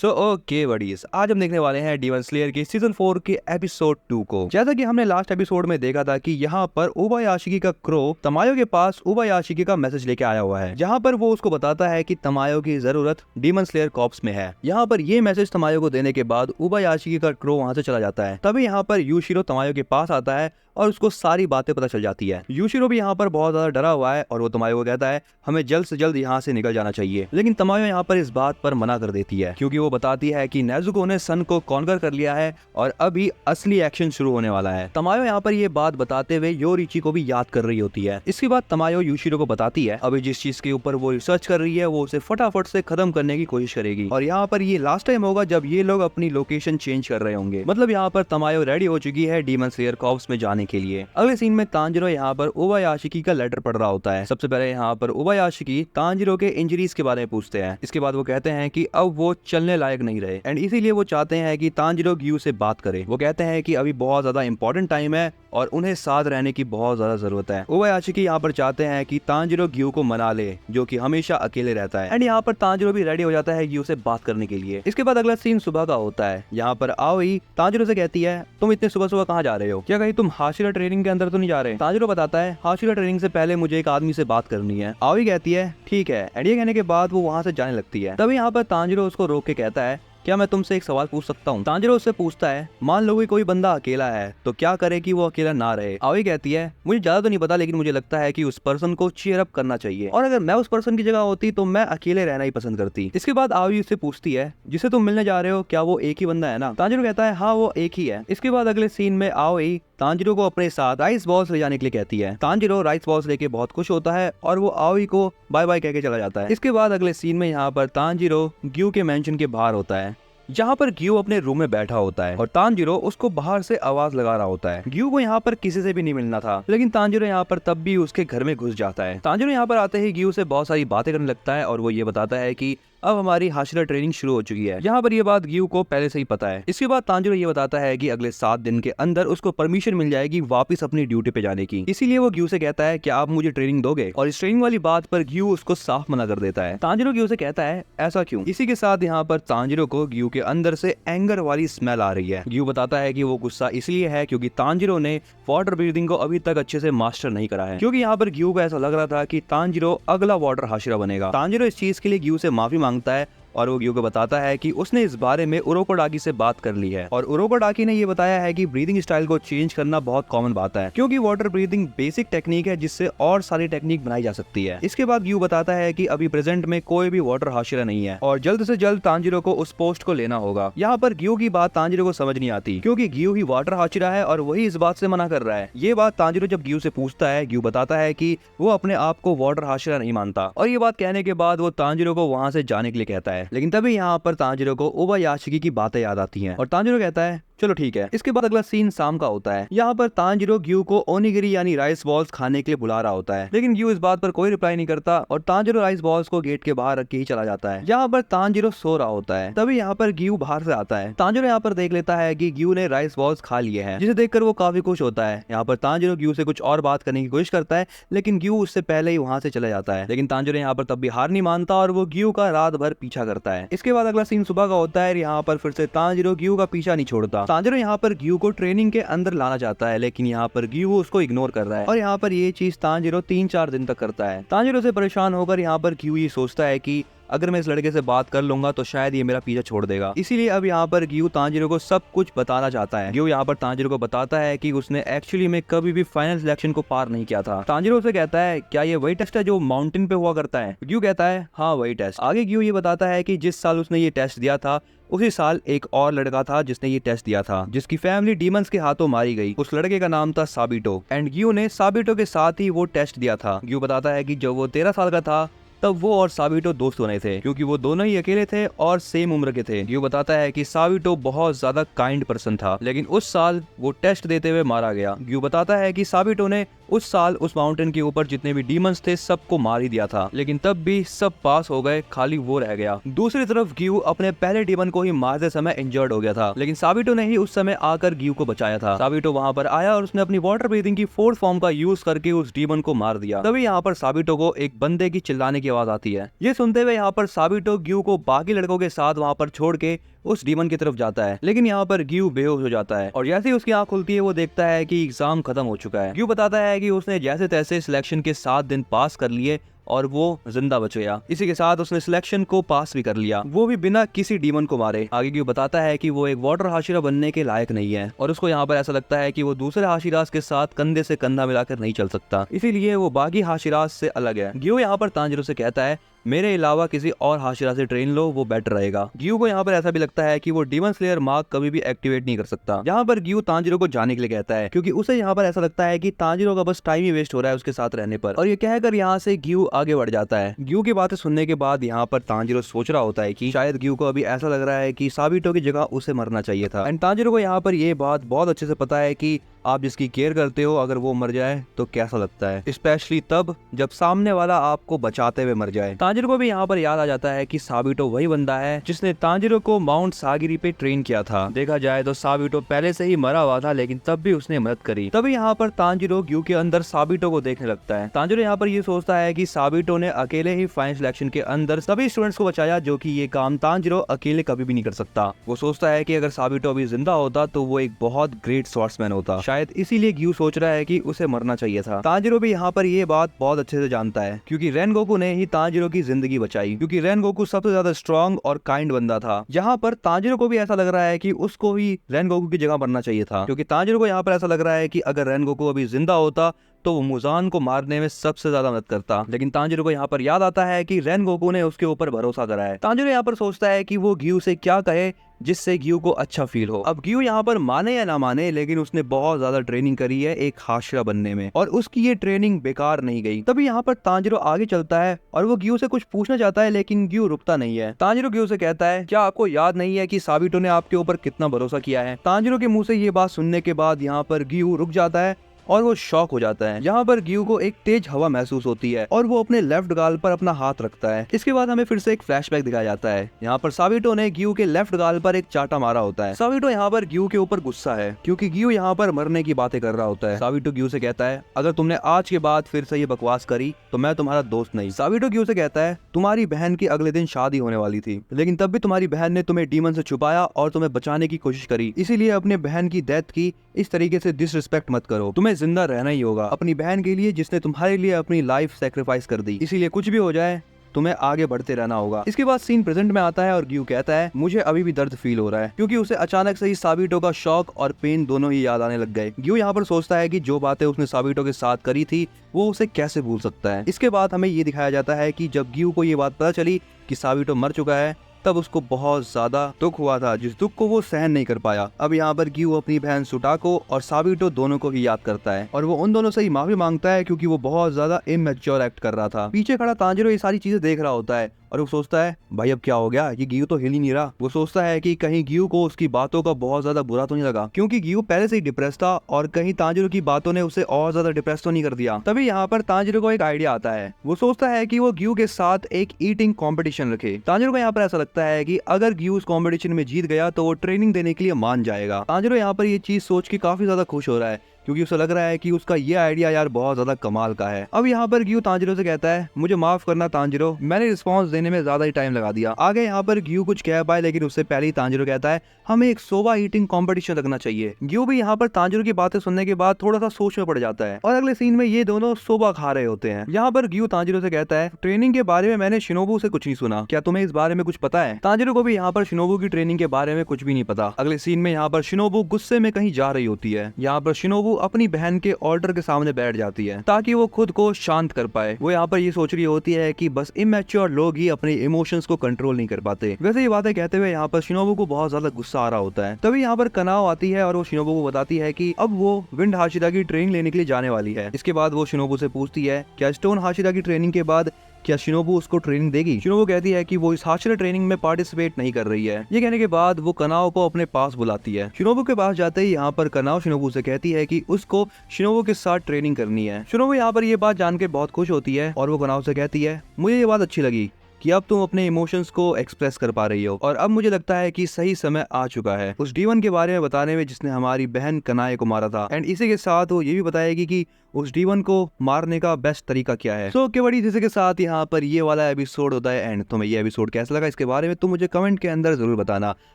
Okay buddies, आज हम देखने वाले हैं डीमन स्लेयर की सीजन 4 के एपिसोड 2 को। जैसा कि हमने लास्ट एपिसोड में देखा था कि यहाँ पर उबायाशिकी का क्रो तमायो के पास उबायाशिकी का मैसेज लेके आया हुआ है, जहाँ पर वो उसको बताता है कि तमायो की जरूरत डीमन स्लेयर कॉर्प्स में है। यहाँ पर ये मैसेज तमायो को देने के बाद उबायाशिकी का क्रो वहाँ से चला जाता है। तभी यहाँ पर यूशिरो तमायो के पास आता है और उसको सारी बातें पता चल जाती है। यूशिरो भी यहाँ पर बहुत ज्यादा डरा हुआ है और वो तमायो को कहता है हमें जल्द से जल्द यहाँ से निकल जाना चाहिए, लेकिन तमायो यहाँ पर इस बात पर मना कर देती है क्योंकि वो बताती है कि नेजुको ने सन को कॉन्कर कर लिया है और अभी असली एक्शन शुरू होने वाला है। तमायो यहाँ पर ये बात बताते हुए योरिची को भी याद कर रही होती है। इसके बाद तमायो यूशिरो को बताती है अभी जिस चीज के ऊपर वो रिसर्च कर रही है वो उसे फटाफट से खत्म करने की कोशिश करेगी और यहाँ पर ये लास्ट टाइम होगा जब ये लोग अपनी लोकेशन चेंज कर रहे होंगे। मतलब यहाँ पर तमायो रेडी हो चुकी है डीमन स्लेयर कॉर्प्स में जाने के लिए। अगले सीन में तांजिरो यहाँ पर उबायाशिकी का लेटर पढ़ रहा होता है। सबसे पहले यहाँ पर उबायाशिकी तांजिरो के इंजरीज के बारे में पूछते हैं। इसके बाद वो कहते हैं कि अब वो चलने लायक नहीं रहे एंड इसीलिए वो चाहते हैं कि तांजिरो ग्यू से बात करे। वो कहते हैं कि अभी बहुत ज्यादा इंपॉर्टेंट टाइम है और उन्हें साथ रहने की बहुत ज्यादा जरूरत है। उबायाशिकी यहाँ पर चाहते हैं कि तांजिरो ग्यू को मना ले जो कि हमेशा अकेले रहता है एंड यहाँ पर तांजिरो भी रेडी हो जाता है ग्यू से बात करने के लिए। इसके बाद अगला सीन सुबह का होता है। यहाँ पर आओई तांजिरो से कहती है तुम इतने सुबह सुबह कहाँ जा रहे हो, क्या कहीं तुम हाशिरा ट्रेनिंग के अंदर तो नहीं जा रहे। तांजिरो बताता है हाशिरा ट्रेनिंग से पहले मुझे एक आदमी से बात करनी है। आओई कहती है ठीक है एंड ये कहने के बाद वो वहाँ से जाने लगती है। तभी यहाँ पर तांजिरो उसको रोक के कहता है क्या मैं तुमसे एक सवाल पूछ सकता हूँ। तांजिरो उससे पूछता है मान लो कोई बंदा अकेला है तो क्या करे कि वो अकेला ना रहे। आओई कहती है मुझे ज्यादा तो नहीं पता लेकिन मुझे लगता है कि उस पर्सन को चीयर अप करना चाहिए और अगर मैं उस पर्सन की जगह होती तो मैं अकेले रहना ही पसंद करती। इसके बाद आओई उससे पूछती है जिसे तुम मिलने जा रहे हो क्या वो एक ही बंदा है ना। तांजिरो कहता है हाँ वो एक ही है। इसके बाद अगले सीन में आओई तांजिरो को अपने साथ राइस बॉल्स ले जाने के लिए कहती है। तांजिरो राइस बॉल्स लेके बहुत खुश होता है और वो आओई को बाय बाय कहके चला जाता है। इसके बाद अगले सीन में यहाँ पर तांजिरो ग्यू के मेंशन के बाहर होता है जहाँ पर ग्यू अपने रूम में बैठा होता है और तांजिरो उसको बाहर से आवाज लगा रहा होता है। ग्यू को यहाँ पर किसी से भी नहीं मिलना था लेकिन तांजिरो यहाँ पर तब भी उसके घर में घुस जाता है। तांजिरो यहाँ पर आते ही ग्यू से बहुत सारी बातें करने लगता है और वो ये बताता है कि अब हमारी हाशिरा ट्रेनिंग शुरू हो चुकी है। यहाँ पर ये बात ग्यू को पहले से ही पता है। इसके बाद तांजिरो ये बताता है कि अगले 7 दिन के अंदर उसको परमिशन मिल जाएगी वापस अपनी ड्यूटी पे जाने की। इसीलिए वो ग्यू से कहता है कि आप मुझे ट्रेनिंग दोगे और इस ट्रेनिंग वाली बात पर ग्यू उसको साफ मना कर देता है। तांजिरो ग्यू से कहता है ऐसा क्यों। इसी के साथ यहाँ पर तांजिरो को ग्यू के अंदर से एंगर वाली स्मेल आ रही है। ग्यू बताता है कि वो गुस्सा इसलिए है क्योंकि तांजिरो ने वाटर ब्रीदिंग को अभी तक अच्छे से मास्टर नहीं करा है, क्योंकि यहाँ पर ग्यू को ऐसा लग रहा था कि तांजिरो अगला वाटर हाशिरा बनेगा। तांजिरो इस चीज के लिए ग्यू से माफी मांगता है और वो ग्यू को बताता है कि उसने इस बारे में उरोकोडाकी से बात कर ली है और उरोकोडाकी ने ये बताया है कि ब्रीदिंग स्टाइल को चेंज करना बहुत कॉमन बात है क्योंकि वाटर ब्रीदिंग बेसिक टेक्निक है जिससे और सारी टेक्निक बनाई जा सकती है। इसके बाद ग्यू बताता है कि अभी प्रेजेंट में कोई भी वाटर हाशिरा नहीं है और जल्द से जल्द तांजिरो को उस पोस्ट को लेना होगा। यहाँ पर ग्यू की बात तांजिरो को समझ नहीं आती क्योंकि ग्यू ही वाटर हाशिरा है और वही इस बात से मना कर रहा है। ये बात तांजिरो जब ग्यू से पूछता है ग्यू बताता है कि वो अपने आप को वाटर हाशिरा नहीं मानता और ये बात कहने के बाद वो तांजिरो को वहाँ से जाने के लिए कहता है। लेकिन तभी यहाँ पर तांजिरो को उबायाशिकी की बातें याद आती हैं और तांजिरो कहता है चलो ठीक है। इसके बाद अगला सीन शाम का होता है। यहाँ पर तांजिरो ग्यू को ओनिगिरी यानी राइस बॉल्स खाने के लिए बुला रहा होता है लेकिन ग्यू इस बात पर कोई रिप्लाई नहीं करता और तांजिरो राइस बॉल्स को गेट के बाहर रख के ही चला जाता है। यहाँ पर तांजिरो सो रहा होता है। तभी यहाँ पर ग्यू बाहर से आता है। तांजिरो यहाँ पर देख लेता है कि ग्यू ने राइस बॉल्स खा लिए हैं, जिसे देखकर वो काफी खुश होता है। यहाँ पर तांजिरो ग्यू से कुछ और बात करने की कोशिश करता है लेकिन ग्यू उससे पहले ही वहाँ से चला जाता है। लेकिन तांजिरो यहाँ पर तब भी हार नहीं मानता और वो ग्यू का रात भर पीछा करता है। इसके बाद अगला सीन सुबह का होता है। यहाँ पर फिर से तांजिरो ग्यू का पीछा नहीं छोड़ता। तांजिरो यहाँ पर ग्यू को ट्रेनिंग के अंदर लाना चाहता है लेकिन यहाँ पर ग्यू उसको इग्नोर कर रहा है और यहाँ पर ये चीज तांजिरो 3-4 दिन तक करता है। तांजिरो से परेशान होकर यहाँ पर ग्यू ये सोचता है कि अगर मैं इस लड़के से बात कर लूंगा तो शायद ये मेरा पीछा छोड़ देगा। इसीलिए अब यहाँ पर ग्यू तांजिरो को सब कुछ बताना चाहता है। ग्यू यहाँ पर तांजिरो को बताता है कि उसने एक्चुअली में कभी भी फाइनल सिलेक्शन को पार नहीं किया था। तांजिरो से कहता है क्या ये वही टेस्ट है जो माउंटेन पे हुआ करता है। ग्यू कहता है हाँ वही टेस्ट। आगे ग्यू ये बताता है कि जिस साल उसने ये टेस्ट दिया था उसी साल एक और लड़का था जिसने ये टेस्ट दिया था जिसकी फैमिली डीमंस के हाथों मारी गई। उस लड़के का नाम था साबिटो एंड ग्यू ने साबिटो के साथ ही वो टेस्ट दिया था। ग्यू बताता है कि जब वो 13 साल का था तब वो और साबिटो दोस्त बने थे क्योंकि वो दोनों ही अकेले थे और सेम उम्र के थे। ग्यू बताता है कि साबिटो बहुत ज्यादा काइंड पर्सन था लेकिन उस साल वो टेस्ट देते हुए मारा गया। ग्यू बताता है कि साबिटो ने उस साल उस माउंटेन के ऊपर जितने भी डीमंस थे सबको मार ही दिया था लेकिन तब भी सब पास हो गए, खाली वो रह गया। दूसरी तरफ ग्यू अपने पहले डीमन को ही मारते समय इंजर्ड हो गया था लेकिन साबिटो ने ही उस समय आकर ग्यू को बचाया था। साबिटो वहां पर आया और उसने अपनी वाटर ब्रीथिंग की 4th फॉर्म का यूज करके उस डीमन को मार दिया। तभी यहाँ पर साबिटो को एक बंदे की चिल्लाने की आवाज आती है। ये सुनते हुए यहाँ पर साबिटो ग्यू को बाकी लड़कों के साथ वहाँ पर छोड़ के उस डीमन की तरफ जाता है, लेकिन यहाँ पर ग्यू बेहोश हो जाता है और जैसे ही उसकी आंख खुलती है वो देखता है कि एग्जाम खत्म हो चुका है। ग्यू बताता है कि उसने जैसे तैसे सिलेक्शन के 7 दिन पास कर लिए और वो जिंदा बच गया। इसी के साथ उसने सिलेक्शन को पास भी कर लिया, वो भी बिना किसी डीमन को मारे। आगे ग्यू बताता है कि वो एक वाटर हाशिरा बनने के लायक नहीं है और उसको यहाँ पर ऐसा लगता है कि वो दूसरे हाशिरास के साथ कंधे से कंधा मिलाकर नहीं चल सकता, इसीलिए वो बाकी हाशिरास से अलग है। ग्यू यहाँ पर तांजिरो से कहता है मेरे अलावा किसी और हाशिरा से ट्रेन लो, वो बेटर रहेगा। ग्यू को यहाँ पर ऐसा भी लगता है कि वो डीमन स्लेयर मार्क कभी भी एक्टिवेट नहीं कर सकता। यहाँ पर ग्यू तांजिरो को जाने के लिए कहता है क्योंकि उसे यहाँ पर ऐसा लगता है कि तांजिरो का बस टाइम ही वेस्ट हो रहा है उसके साथ रहने पर, और ये कहकर यहाँ से ग्यू आगे बढ़ जाता है। ग्यू की बातें सुनने के बाद यहाँ पर तांजिरो सोच रहा होता है कि शायद ग्यू को अभी ऐसा लग रहा है कि साबिटो की जगह उसे मरना चाहिए था। एंड तांजिरो को यहाँ पर ये बात बहुत अच्छे से पता है कि आप जिसकी केयर करते हो अगर वो मर जाए तो कैसा लगता है, स्पेशली तब जब सामने वाला आपको बचाते हुए मर जाए। तांजिरो को भी यहाँ पर याद आ जाता है कि साबिटो वही बंदा है जिसने तांजिरो को माउंट सागिरी पे ट्रेन किया था। देखा जाए तो साबिटो पहले से ही मरा हुआ था, लेकिन तब भी उसने मदद करी। तभी यहाँ पर तांजिरो ग्यू के अंदर साबिटो को देखने लगता है। तांजिरो यहाँ पर ये सोचता है कि साबिटो ने अकेले ही फाइनल सिलेक्शन के अंदर सभी स्टूडेंट्स को बचाया, जो कि ये काम तांजिरो अकेले कभी भी नहीं कर सकता। वो सोचता है कि अगर साबिटो अभी जिंदा होता तो वो एक बहुत ग्रेट स्वॉर्ड्समैन होता, शायद इसीलिए ग्यू सोच रहा है कि उसे मरना चाहिए था। तांजिरो भी यहाँ पर ये बात बहुत अच्छे से जानता है क्योंकि रेनगोकू ने ही तांजिरो की जिंदगी बचाई, क्योंकि रेनगोकू सबसे ज्यादा स्ट्रॉन्ग और काइंड बंदा था। यहाँ पर तांजिरो को भी ऐसा लग रहा है कि उसको ही रेनगोकू की जगह मरना चाहिए था, क्योंकि तांजिरो को यहाँ पर ऐसा लग रहा है कि अगर रेनगोकू अभी जिंदा होता तो वो मुजान को मारने में सबसे ज्यादा मदद करता। लेकिन तांजिरो को यहाँ पर याद आता है कि रेनगोकू ने उसके ऊपर भरोसा करा है। तांजिरो यहाँ पर सोचता है कि वो ग्यू से क्या कहे जिससे ग्यू को अच्छा फील हो। अब ग्यू यहाँ पर माने या ना माने, लेकिन उसने बहुत ज्यादा ट्रेनिंग करी है एक हाशिरा बनने में और उसकी ये ट्रेनिंग बेकार नहीं गई। तभी यहाँ पर तांजिरो आगे चलता है और वो ग्यू से कुछ पूछना चाहता है, लेकिन ग्यू रुकता नहीं है। तांजिरो ग्यू से कहता है क्या आपको याद नहीं है कि साबिटो ने आपके ऊपर कितना भरोसा किया है। तांजिरो के मुंह से ये बात सुनने के बाद यहाँ पर ग्यू रुक जाता है और वो शॉक हो जाता है। यहाँ पर ग्यू को एक तेज हवा महसूस होती है और वो अपने लेफ्ट गाल पर अपना हाथ रखता है। इसके बाद हमें फिर से एक फ्लैशबैक दिखाया जाता है। यहाँ पर साबिटो ने ग्यू के लेफ्ट गाल पर एक चाटा मारा होता है। साबिटो यहाँ पर ग्यू के ऊपर गुस्सा है क्योंकि ग्यू यहाँ पर मरने की बातें कर रहा होता है। साबिटो ग्यू से कहता है अगर तुमने आज के बाद फिर से ये बकवास करी तो मैं तुम्हारा दोस्त नहीं। साबिटो ग्यू से कहता है तुम्हारी बहन की अगले दिन शादी होने वाली थी, लेकिन तब भी तुम्हारी बहन ने तुम्हें डीमन से छुपाया और तुम्हें बचाने की कोशिश करी, इसीलिए अपने बहन की डेथ की इस तरीके से डिसरिस्पेक्ट मत करो। तुम्हें जिंदा रहना ही होगा अपनी बहन के लिए जिसने तुम्हारे लिए अपनी लाइफ सैक्रिफाइस कर दी, इसीलिए कुछ भी हो जाए तुम्हें आगे बढ़ते रहना होगा। इसके बाद सीन प्रेजेंट में आता है और ग्यू कहता है मुझे अभी भी दर्द फील हो रहा है, क्योंकि उसे अचानक से ही साबिटो का शॉक और पेन दोनों ही याद आने लग गए। ग्यू यहाँ पर सोचता है कि जो बातें उसने साबिटो के साथ करी थी वो उसे कैसे भूल सकता है। इसके बाद हमें ये दिखाया जाता है कि जब ग्यू को ये बात पता चली कि साबिटो मर चुका है तब उसको बहुत ज्यादा दुख हुआ था, जिस दुख को वो सहन नहीं कर पाया। अब यहाँ पर ग्यू अपनी बहन सुटाको और साबिटो दोनों को ही याद करता है और वो उन दोनों से ही माफी मांगता है क्योंकि वो बहुत ज्यादा इमैच्योर एक्ट कर रहा था। पीछे खड़ा तांजिरो ये सारी चीजें देख रहा होता है और वो सोचता है भाई अब क्या हो गया, ये ग्यू तो हिल ही नहीं रहा। वो सोचता है कि कहीं ग्यू को उसकी बातों का बहुत ज्यादा बुरा तो नहीं लगा, क्योंकि ग्यू पहले से ही डिप्रेस था और कहीं तांजिरो की बातों ने उसे और ज्यादा डिप्रेस तो नहीं कर दिया। तभी यहाँ पर तांजिरो को एक आइडिया आता है। वो सोचता है कि वो ग्यू के साथ एक ईटिंग कॉम्पिटिशन रखे। तांजिरो को यहाँ पर ऐसा लगता है कि अगर ग्यू उस कॉम्पिटिशन में जीत गया तो वो ट्रेनिंग देने के लिए मान जाएगा। तांजिरो यहाँ पर ये चीज सोच के काफी ज्यादा खुश हो रहा है क्योंकि उसे लग रहा है कि उसका ये आइडिया यार बहुत ज्यादा कमाल का है। अब यहाँ पर ग्यू तांजिरो से कहता है मुझे माफ करना तांजिरो, मैंने रिस्पांस देने में ज्यादा ही टाइम लगा दिया। आगे यहाँ पर ग्यू कुछ कह पाए, लेकिन उससे पहले ही तांजिरो कहता है हमें एक सोबा ईटिंग कंपटीशन रखना चाहिए। ग्यू भी यहाँ पर तांजिरो की बातें सुनने के बाद थोड़ा सा सोच में पड़ जाता है और अगले सीन में ये दोनों सोबा खा रहे होते हैं। यहाँ पर ग्यू तांजिरो से कहता है ट्रेनिंग के बारे में मैंने शिनोबू से कुछ नहीं सुना, क्या तुम्हें इस बारे में कुछ पता है। तांजिरो को भी यहाँ पर शिनोबू की ट्रेनिंग के बारे में कुछ भी नहीं पता। अगले सीन में यहाँ पर शिनोबू गुस्से में कहीं जा रही होती है। यहाँ पर शिनोबू अपनी बहन के ऑल्टर के सामने बैठ जाती है ताकि वो खुद को शांत कर पाए। वो यहाँ पर ये सोच रही होती है कि बस इमैच्योर लोग ही अपने इमोशंस को कंट्रोल नहीं कर पाते। वैसे ये बातें कहते हुए यहाँ पर शिनोबू को बहुत ज्यादा गुस्सा आ रहा होता है। तभी यहाँ पर कनाओ आती है और वो शिनोबू को बताती है कि अब वो विंड हाशिरा की ट्रेनिंग लेने के लिए जाने वाली है। इसके बाद वो शिनोबू से पूछती है क्या स्टोन हाशिरा की ट्रेनिंग के बाद क्या शिनोबू उसको ट्रेनिंग देगी। शिनोबू कहती है कि वो इस हाशिरा ट्रेनिंग में पार्टिसिपेट नहीं कर रही है। ये कहने के बाद वो कनाओ को अपने पास बुलाती है। शिनोबू के पास जाते ही यहाँ पर कनाओ शिनोबू से कहती है कि उसको शिनोबू के साथ ट्रेनिंग करनी है। शिनोबू यहाँ पर ये बात जान के बहुत खुश होती है और वो कनाओ से कहती है मुझे ये बात अच्छी लगी, कि अब तुम अपने इमोशंस को एक्सप्रेस कर पा रही हो और अब मुझे लगता है कि सही समय आ चुका है उस डीवन के बारे में बताने में जिसने हमारी बहन कनाए को मारा था। एंड इसी के साथ वो ये भी बताएगी कि उस डीवन को मारने का बेस्ट तरीका क्या है। सो के बड़ी इसी के साथ यहाँ पर ये वाला एपिसोड होता है। एंड तुम्हें ये एपिसोड कैसा लगा इसके बारे में तुम मुझे कमेंट के अंदर जरूर बताना।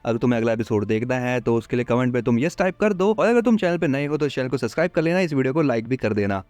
अगर तुम्हें अगला एपिसोड देखना है तो उसके लिए कमेंट पे तुम यस टाइप कर दो और अगर तुम चैनल पे नए हो तो चैनल को सब्सक्राइब कर लेना, इस वीडियो को लाइक भी कर देना।